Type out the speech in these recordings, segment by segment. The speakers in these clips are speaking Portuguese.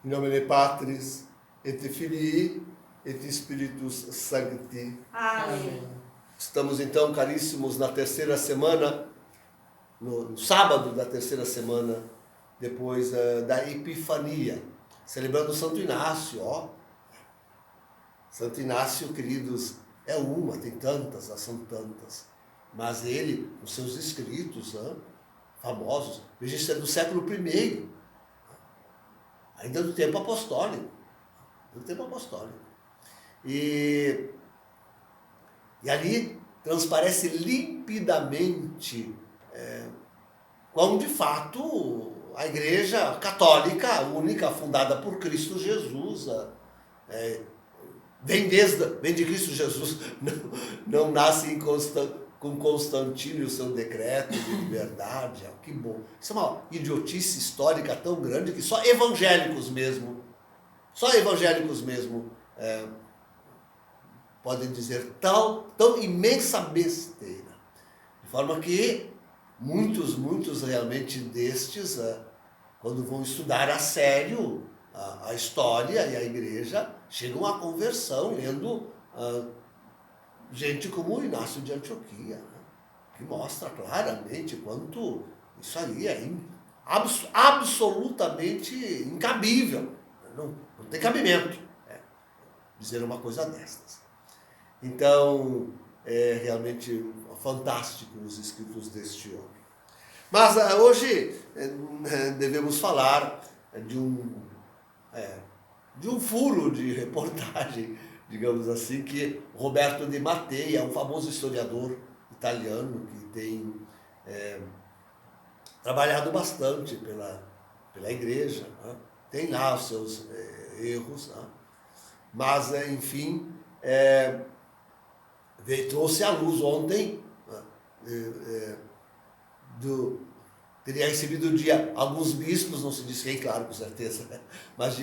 In nomine Patris, et Filii, et Spiritus Sancti. Amém. Estamos então, caríssimos, na terceira semana, no sábado da terceira semana, depois da Epifania, celebrando Santo Inácio, ó. Santo Inácio, queridos, é uma, tem tantas, são tantas. Mas ele, os seus escritos famosos, veja, isso é do século I, ainda do tempo apostólico. Do tempo apostólico. E ali transparece limpidamente como, de fato, a Igreja Católica, única, fundada por Cristo Jesus, vem de Cristo Jesus, não nasce com Constantino e o seu decreto de liberdade. Que bom. Isso é uma idiotice histórica tão grande que só evangélicos mesmo podem dizer tão imensa besteira. De forma que muitos realmente destes, quando vão estudar a sério a história e a Igreja, chegam à conversão lendo gente como Inácio de Antioquia, né? Que mostra claramente quanto isso aí é absolutamente incabível. Não tem cabimento dizer uma coisa destas. Então, é realmente fantástico os escritos deste homem. Mas hoje devemos falar de um furo de reportagem, digamos assim, que Roberto de Mattei é um famoso historiador italiano que tem trabalhado bastante pela Igreja, né? Tem lá os seus erros, né? Mas, enfim, trouxe à luz ontem, teria recebido alguns bispos, não se diz quem, claro, com certeza, né? Mas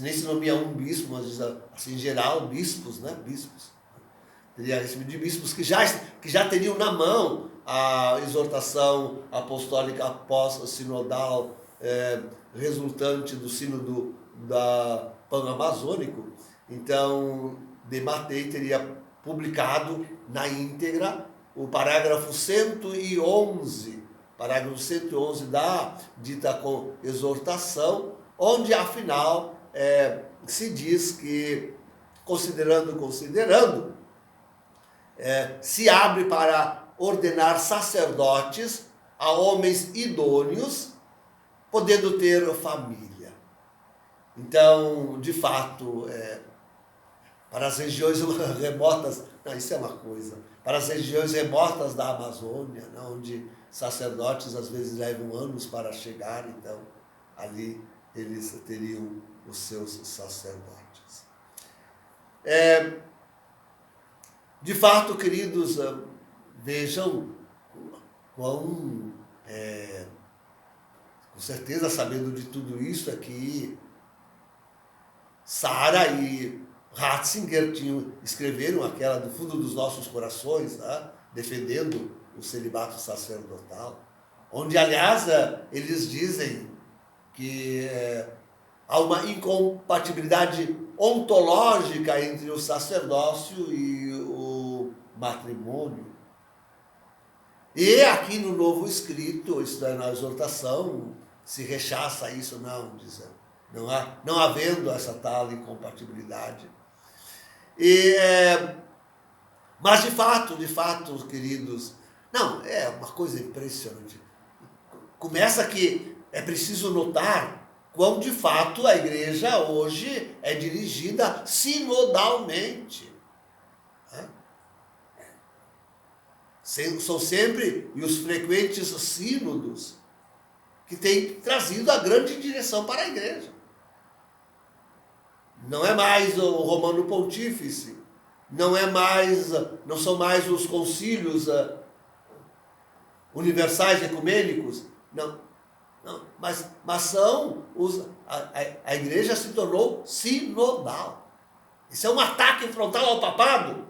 nem se nomeia um bispo, mas assim, em geral, bispos, né? Bispos. Teria recebido de bispos que já teriam na mão a exortação apostólica pós-sinodal resultante do sínodo pan-amazônico. Então, de Mattei teria publicado na íntegra o parágrafo 111 da dita exortação, onde afinal se diz que, considerando, se abre para ordenar sacerdotes a homens idôneos, podendo ter família. Então, de fato, para as regiões remotas, isso é uma coisa, para as regiões remotas da Amazônia, né, onde sacerdotes às vezes levam anos para chegar, então ali eles teriam os seus sacerdotes. De fato, queridos, vejam quão, com certeza, sabendo de tudo isso, é que Sara e Ratzinger escreveram aquela do fundo dos nossos corações, né, defendendo o celibato sacerdotal, onde, aliás, eles dizem que há uma incompatibilidade ontológica entre o sacerdócio e o matrimônio. E aqui no novo escrito, isso é, na exortação, se rechaça isso, não havendo essa tal incompatibilidade. Mas de fato, queridos, é uma coisa impressionante. Começa que é preciso notar quão de fato a Igreja hoje é dirigida sinodalmente. São sempre os frequentes sínodos que têm trazido a grande direção para a Igreja. Não é mais o Romano Pontífice, não são mais os concílios universais ecumênicos, não, mas são a Igreja se tornou sinodal. Isso é um ataque frontal ao papado.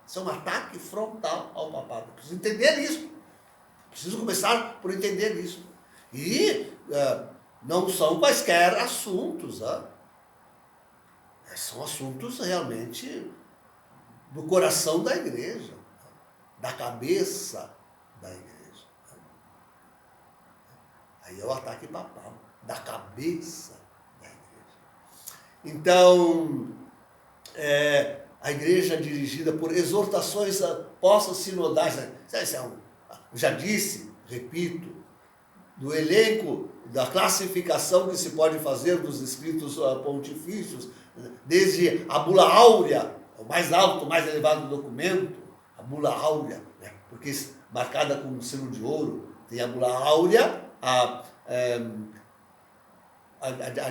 Isso é um ataque frontal ao papado. Preciso entender isso. Preciso começar por entender isso. E não são quaisquer assuntos, né? São assuntos realmente do coração da igreja, da cabeça da igreja. Aí é o ataque papal, da cabeça da igreja. Então, a igreja dirigida por exortações postas sinodais, já disse, repito, do elenco, da classificação que se pode fazer dos escritos pontifícios, desde a bula áurea, o mais alto, o mais elevado documento, a bula áurea, né? Porque marcada com um selo de ouro, tem a bula áurea, a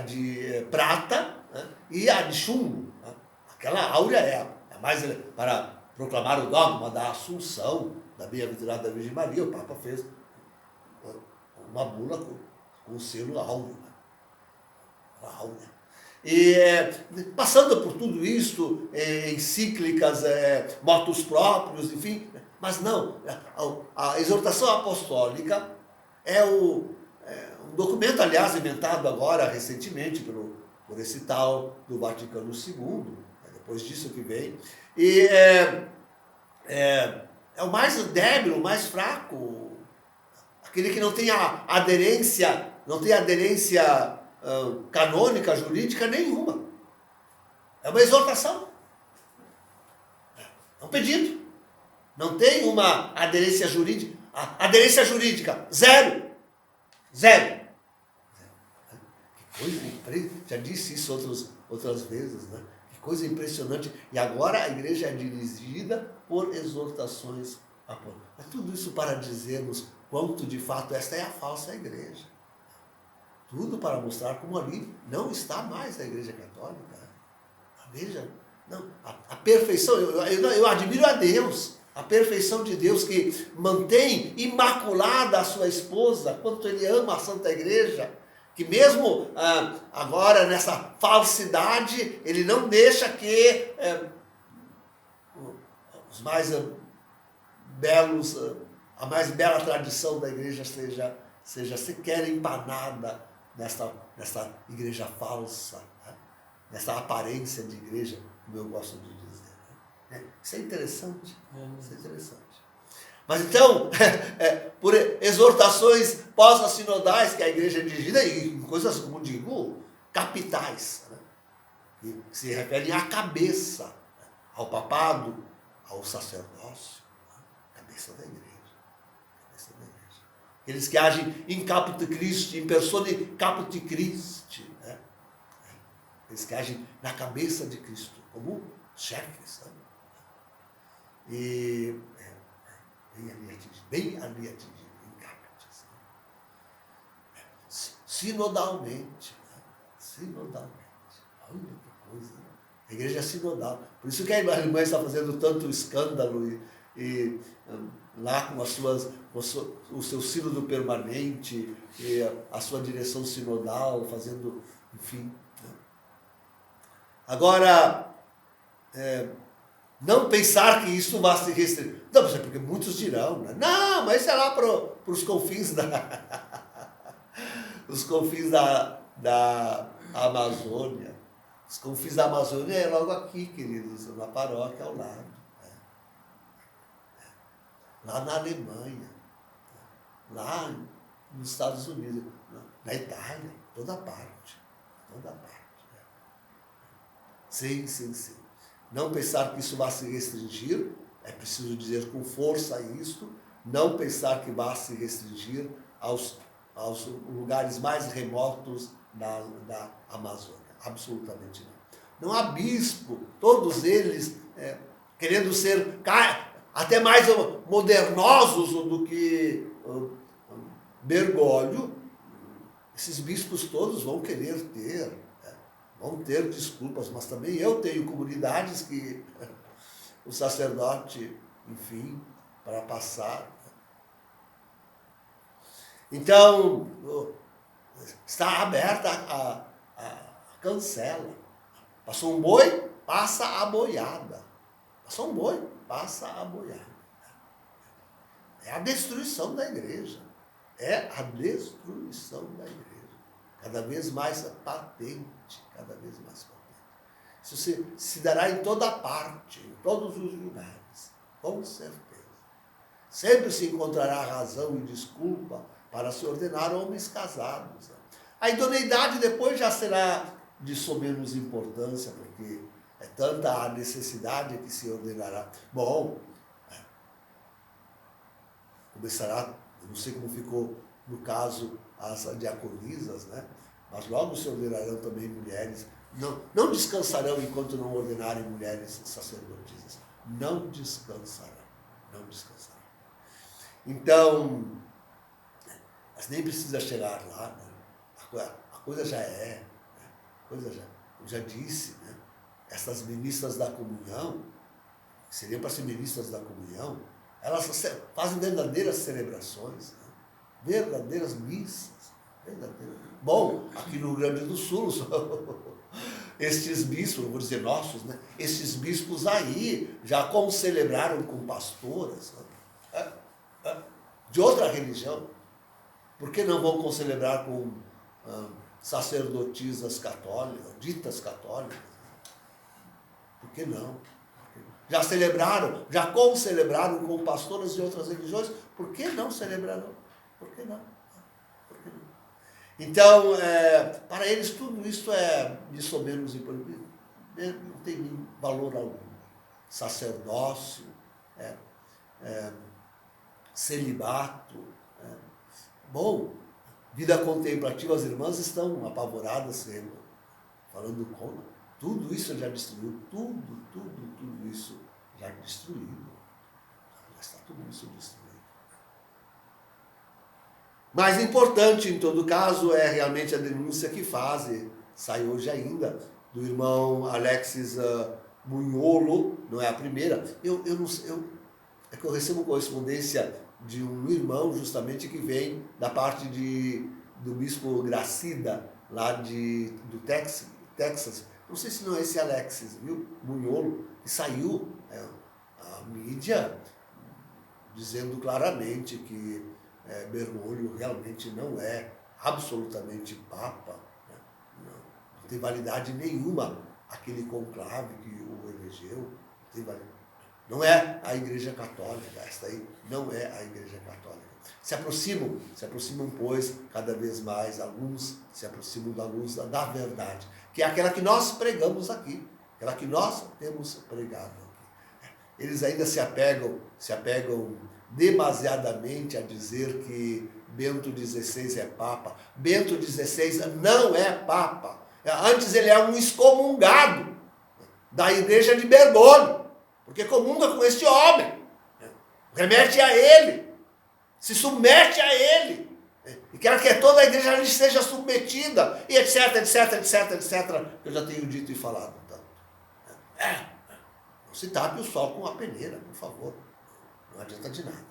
de prata, né? E a de chumbo. Né? Aquela áurea é a mais para proclamar o dogma da Assunção, da bem-aventurada Virgem Maria, o Papa fez uma bula com o selo áureo. Né? Áurea. E passando por tudo isso, encíclicas, motos próprios, enfim, mas não, a exortação apostólica é um documento, aliás, inventado agora recentemente por esse tal do Vaticano II, depois disso que vem, e é o mais débil, o mais fraco, aquele que não tem aderência canônica, jurídica nenhuma. É uma exortação. É um pedido. Não tem uma aderência jurídica. A aderência jurídica, zero. Zero. Que coisa, já disse isso outras vezes, né? Que coisa impressionante. E agora a igreja é dirigida por exortações apóstolas. Mas tudo isso para dizermos quanto de fato esta é a falsa igreja. Tudo para mostrar como ali não está mais a igreja católica. Veja, não, a perfeição, eu admiro a Deus, a perfeição de Deus que mantém imaculada a sua esposa, quanto ele ama a Santa Igreja, que mesmo agora nessa falsidade, ele não deixa que os mais belos, a mais bela tradição da igreja seja sequer empanada nesta igreja falsa, né? Nessa aparência de igreja, como eu gosto de dizer. Né? Isso é interessante. Isso é interessante. Mas então, por exortações pós-sinodais que a igreja é dirigida, e coisas, como digo, capitais, né? Que se referem à cabeça, né? Ao papado, ao sacerdócio, né? Cabeça da igreja. Aqueles que agem in caput Christi, in persone caput Christi, né? Eles que agem na cabeça de Cristo, como chefes. Né? E bem ali atingido, in caput. Assim. Sinodalmente. Né? Sinodalmente. Olha que coisa. Né? A igreja é sinodal. Por isso que a irmã está fazendo tanto escândalo e lá com o seu sínodo permanente, e a sua direção sinodal, fazendo, enfim. Né? Agora, não pensar que isso vai se restringir. Não, porque muitos dirão, né? Não, mas isso é lá para os confins os confins da Amazônia. Os confins da Amazônia é logo aqui, queridos, na paróquia ao lado. Lá na Alemanha, lá nos Estados Unidos, na Itália, toda parte. Sim. Não pensar que isso vai se restringir, é preciso dizer com força isto, não pensar que vai se restringir aos lugares mais remotos da Amazônia, absolutamente não. Não há bispo, todos eles querendo ser até mais modernosos do que Bergoglio, esses bispos todos vão querer vão ter desculpas, mas também eu tenho comunidades que o sacerdote, enfim, para passar. Então, está aberta a cancela. Passou um boi, passa a boiada. Passou um boi, passa a boiada. É a destruição da igreja. É a destruição da igreja. cada vez mais patente, cada vez mais patente. Isso se dará em toda parte, em todos os lugares, com certeza. Sempre se encontrará razão e desculpa para se ordenar homens casados. A idoneidade depois já será de somenos importância, porque é tanta a necessidade que se ordenará. Bom, começará, não sei como ficou no caso as diaconisas, né? Mas logo se ordenarão também mulheres. Não descansarão enquanto não ordenarem mulheres sacerdotisas. Não descansarão. Não descansarão. Então, mas nem precisa chegar lá, né? A coisa já é, né? A coisa já, eu já disse, né? Essas ministras da comunhão, que seriam para ser ministras da comunhão, elas fazem verdadeiras celebrações, né? Verdadeiras missas. Bom, aqui no Rio Grande do Sul, estes bispos, não vou dizer nossos, né? Estes bispos aí já concelebraram com pastoras, né? De outra religião. Por que não vão concelebrar com sacerdotisas católicas, ditas católicas? Por que não? Já celebraram, já concelebraram com pastoras de outras religiões, por que não celebrarão? Por que não? Por que não? Então, para eles tudo isso é de somenos importante, não tem valor algum. Sacerdócio, celibato. Bom, vida contemplativa, as irmãs estão apavoradas sempre, falando como. Tudo isso já destruiu, tudo isso já destruído. Já está tudo isso destruído. Mais importante, em todo caso, é realmente a denúncia que faz, e sai hoje ainda, do irmão Alexis Munholo, não é a primeira. É que eu recebo correspondência de um irmão, justamente, que vem da parte do bispo Gracida, lá do Texas. Não sei se não é esse Alexis, viu? Munholo, que saiu a mídia dizendo claramente que Bergoglio realmente não é absolutamente papa, né? Não tem validade nenhuma aquele conclave que o elegeu, não tem validade. Não é a Igreja Católica, esta aí não é a Igreja Católica. Se aproximam, pois, cada vez mais, alguns se aproximam da luz da verdade, que é aquela que nós pregamos aqui, aquela que nós temos pregado aqui. Eles ainda se apegam demasiadamente a dizer que Bento XVI é Papa. Bento XVI não é Papa. Antes ele é um excomungado da Igreja de Bergoglio, porque comunga com este homem, remete a ele, se submete a ele, e quer que toda a igreja lhe seja submetida, e etc, que eu já tenho dito e falado tanto. Não se tape o sol com a peneira, por favor, não adianta de nada.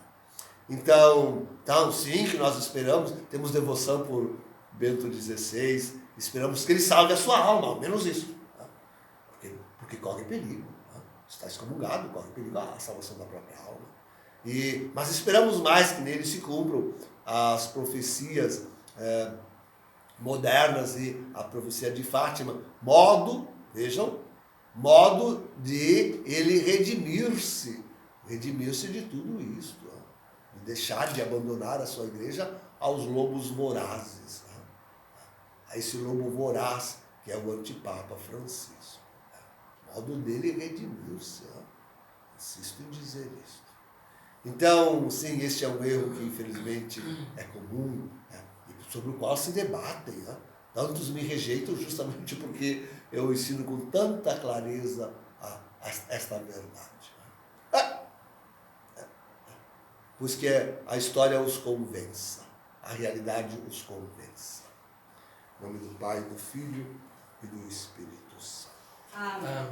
Então sim, que nós esperamos, temos devoção por Bento XVI, esperamos que ele salve a sua alma, ao menos isso, tá? Porque corre perigo, tá? Está excomungado, corre perigo a salvação da própria alma. Mas esperamos mais que nele se cumpram as profecias modernas e a profecia de Fátima, modo de ele redimir-se de tudo isso, de deixar de abandonar a sua igreja aos lobos vorazes, a esse lobo voraz que é o antipapa Francisco. Modo dele redimir-se, insisto em dizer isso. Então, sim, este é um erro que infelizmente é comum, e sobre o qual se debatem. Tantos me rejeitam justamente porque eu ensino com tanta clareza esta verdade. Pois que a história os convença, a realidade os convença. Em nome do Pai, do Filho e do Espírito Santo. Amém.